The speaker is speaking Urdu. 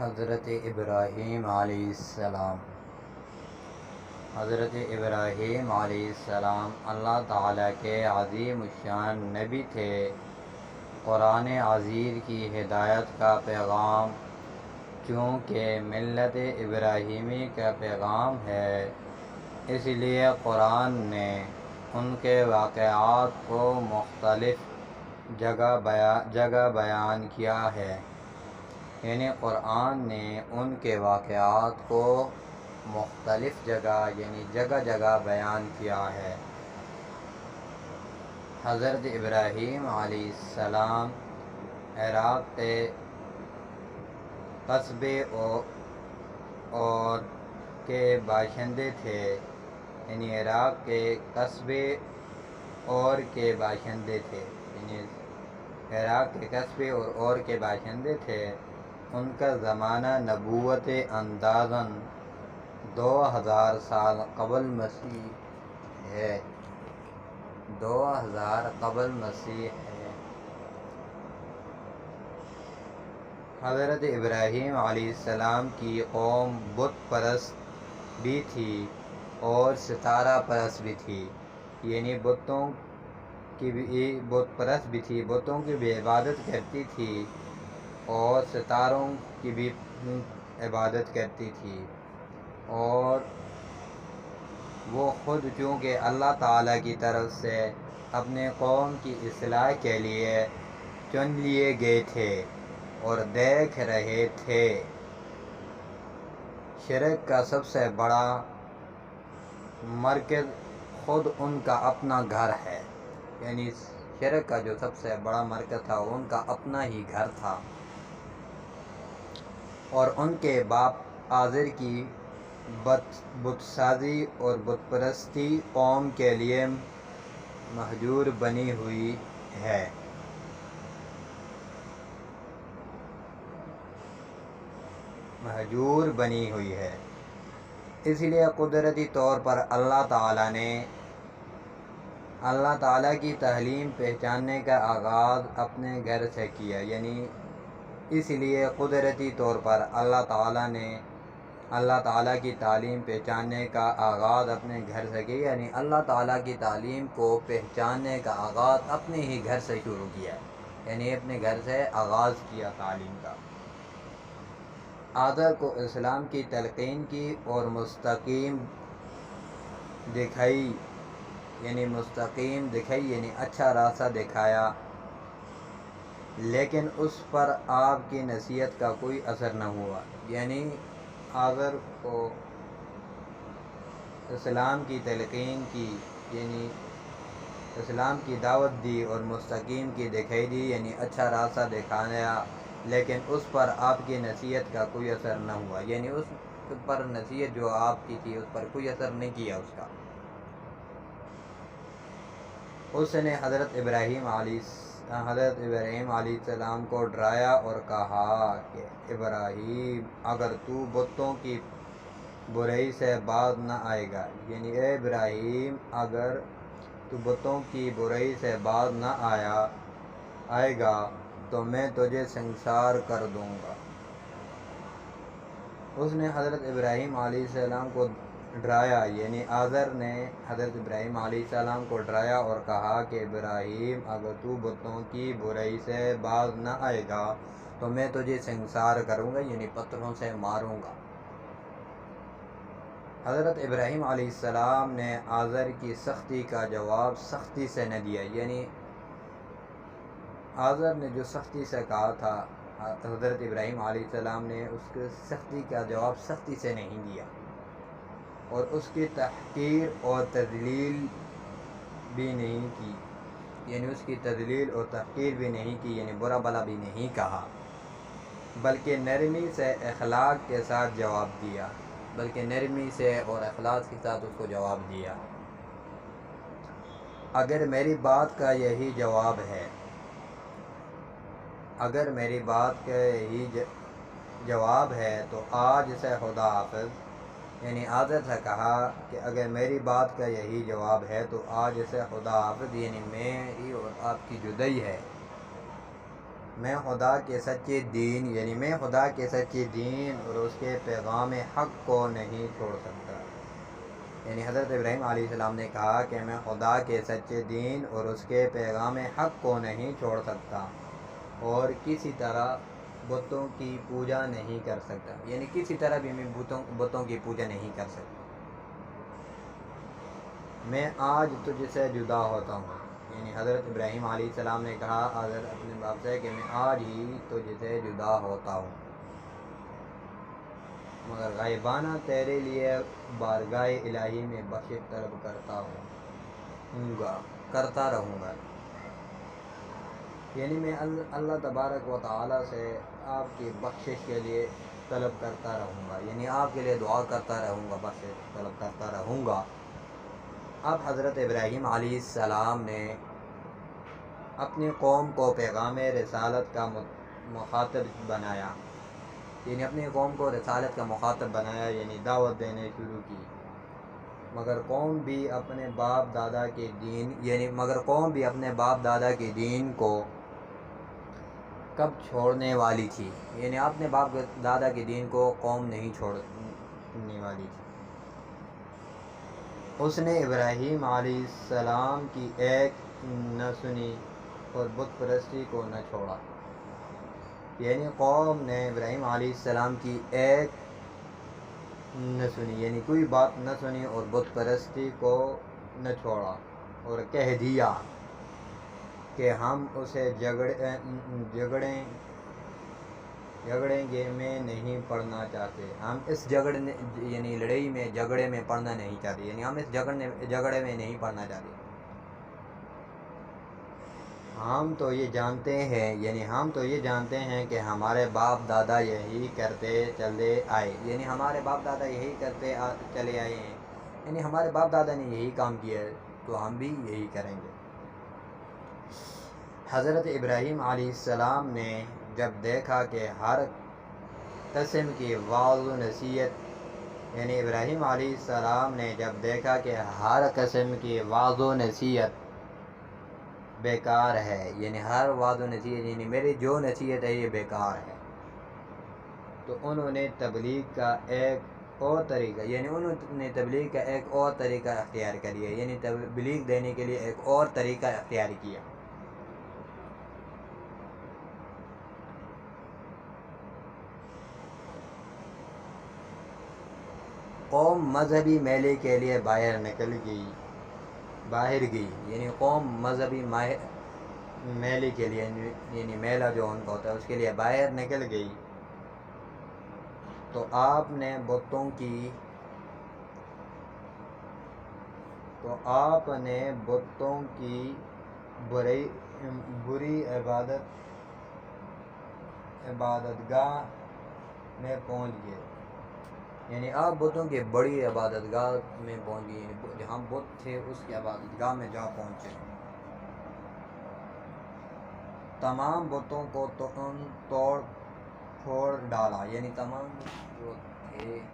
حضرت ابراہیم علیہ السلام حضرت ابراہیم علیہ السلام اللہ تعالیٰ کے عظیم الشان نبی تھے۔ قرآن عزیز کی ہدایت کا پیغام چونکہ ملت ابراہیمی کا پیغام ہے، اس لیے قرآن نے ان کے واقعات کو مختلف جگہ بیان کیا ہے، یعنی قرآن نے ان کے واقعات کو مختلف جگہ بیان کیا ہے۔ حضرت ابراہیم علیہ السلام عراق کے قصبے اور کے باشندے تھے، یعنی عراق کے قصبے اور کے باشندے تھے، یعنی عراق کے قصبے اور کے باشندے تھے۔ ان کا زمانہ نبوت اندازاً 2000 سال قبل مسیح ہے۔ 2000 قبل مسیح ہے۔ حضرت ابراہیم علیہ السلام کی قوم بت پرست بھی تھی اور ستارہ پرست بھی تھی، یعنی بتوں کی بھی بت پرست بھی تھی، بتوں کی بھی عبادت کرتی تھی اور ستاروں کی بھی عبادت کرتی تھی، اور وہ خود چونکہ اللہ تعالیٰ کی طرف سے اپنے قوم کی اصلاح کے لیے چن لیے گئے تھے اور دیکھ رہے تھے۔ شرک کا سب سے بڑا مرکز خود ان کا اپنا گھر ہے، یعنی شرک کا جو سب سے بڑا مرکز تھا ان کا اپنا ہی گھر تھا، اور ان کے باپ آزر کی بت سازی اور بت پرستی قوم کے لیے مہجور بنی ہوئی ہے۔ اس لیے قدرتی طور پر اللہ تعالیٰ کی تعلیم پہچاننے کا آغاز اپنے گھر سے کیا، یعنی اس لیے قدرتی طور پر اللہ تعالیٰ کی تعلیم پہچاننے کا آغاز اپنے گھر سے کیا، یعنی اللہ تعالیٰ کی تعلیم کو پہچاننے کا آغاز اپنے ہی گھر سے شروع کیا، یعنی اپنے گھر سے آغاز کیا تعلیم کا۔ آزر کو اسلام کی تلقین کی اور مستقیم دکھائی، یعنی اچھا راستہ دکھایا، لیکن اس پر آپ کی نصیحت کا کوئی اثر نہ ہوا، یعنی آزر کو اسلام کی تلقین کی، یعنی اسلام کی دعوت دی اور مستقیم کی دکھائی دی، یعنی اچھا راستہ دکھایا، لیکن اس پر آپ کی نصیحت کا کوئی اثر نہ ہوا، یعنی اس پر نصیحت جو آپ کی تھی اس پر کوئی اثر نہیں کیا اس کا۔ اس نے حضرت ابراہیم علیہ السلام کو ڈرایا اور کہا کہ ابراہیم، اگر تو بتوں کی برائی سے باز نہ آئے گا، یعنی اے ابراہیم اگر تو بتوں کی برائی سے باز نہ آئے گا تو میں تجھے سنسار کر دوں گا۔ اس نے حضرت ابراہیم علیہ السلام کو ڈرایا، یعنی آزر نے حضرت ابراہیم علیہ السلام کو ڈرایا اور کہا کہ ابراہیم اگر تو بتوں کی برائی سے باز نہ آئے گا تو میں تجھے سنسار کروں گا، یعنی پتھروں سے ماروں گا۔ حضرت ابراہیم علیہ السلام نے آزر کی سختی کا جواب سختی سے نہ دیا، یعنی آزر نے جو سختی سے کہا تھا حضرت ابراہیم علیہ السلام نے اس کے سختی کا جواب سختی سے نہیں دیا، اور اس کی تحقیر اور تذلیل بھی نہیں کی، یعنی اس کی تذلیل اور تحقیر بھی نہیں کی، یعنی برا بلا بھی نہیں کہا، بلکہ نرمی سے اخلاق کے ساتھ جواب دیا، اس کو جواب دیا۔ اگر میری بات کا یہی جواب ہے تو آج سے خدا حافظ، یعنی آزر سے کہا کہ اگر میری بات کا یہی جواب ہے تو آج سے خدا حافظ، یعنی میری اور آپ کی جدائی ہے، میں خدا کے سچے دین میں خدا کے سچے دین اور اس کے پیغام حق کو نہیں چھوڑ سکتا. حضرت ابراہیم علیہ السلام نے کہا کہ میں خدا کے سچے دین اور اس کے پیغام حق کو نہیں چھوڑ سکتا اور کسی طرح بتوں کی پوجا نہیں کر سکتا. کسی طرح بھی میں بتوں کی پوجا نہیں کر سکتا. میں آج تجھ سے جدا ہوتا ہوں. حضرت ابراہیم علیہ السلام نے کہا حضرت اپنے باپ سے کہ میں آج ہی تجھ سے جدا ہوتا ہوں، مگر غائبانہ تیرے لیے بارگاہ الہی میں بخشش طلب کرتا رہوں گا. میں اللہ تبارک و تعالیٰ سے آپ کی بخشش کے لیے طلب کرتا رہوں گا، آپ کے لیے دعا کرتا رہوں گا، بخشش طلب کرتا رہوں گا. اب حضرت ابراہیم علیہ السلام نے اپنی قوم کو پیغام رسالت کا مخاطب بنایا، اپنی قوم کو رسالت کا مخاطب بنایا، دعوت دینے شروع کی. مگر قوم بھی اپنے باپ دادا کے دین کو کب چھوڑنے والی تھی. اپنے باپ دادا کے دین کو قوم نہیں چھوڑنے والی تھی. اس نے ابراہیم علیہ السلام کی ایک نہ سنی اور بت پرستی کو نہ چھوڑا. قوم نے ابراہیم علیہ السلام کی ایک نہ سنی، کوئی بات نہ سنی اور بت پرستی کو نہ چھوڑا اور کہہ دیا کہ ہم اسے جھگڑے میں نہیں پڑنا چاہتے. ہم اس لڑائی میں جھگڑے میں پڑنا نہیں چاہتے، ہم اس جھگڑے میں نہیں پڑنا چاہتے. ہم تو یہ جانتے ہیں کہ ہمارے باپ دادا یہی کرتے چلے آئے، ہمارے باپ دادا یہی کرتے چلے آئے ہیں، ہمارے باپ دادا نے یہی کام کیا ہے تو ہم بھی یہی کریں گے. حضرت ابراہیم علیہ السلام نے جب دیکھا کہ ہر قسم کی وعظ و نصیحت ابراہیم علیہ السلام نے جب دیکھا کہ ہر قسم کی وعظ و نصیحت بیکار ہے، ہر وعظ و نصیحت میری جو نصیحت ہے یہ بیکار ہے، تو انہوں نے تبلیغ کا ایک اور طریقہ اختیار کر لیا، تبلیغ دینے کے لیے ایک اور طریقہ اختیار کیا. قوم مذہبی میلے کے لیے باہر گئی، قوم مذہبی میلے کے لیے میلہ جو ان کا ہوتا ہے اس کے لیے باہر نکل گئی. تو آپ نے بتوں کی بری عبادت گاہ میں پہنچ گئے، آپ بتوں کی بڑی عبادت گاہ میں پہنچ گئے، جہاں بت تھے اس کی عبادت گاہ میں جا پہنچے. تمام بتوں کو توڑ پھوڑ ڈالا، تمام جو تھے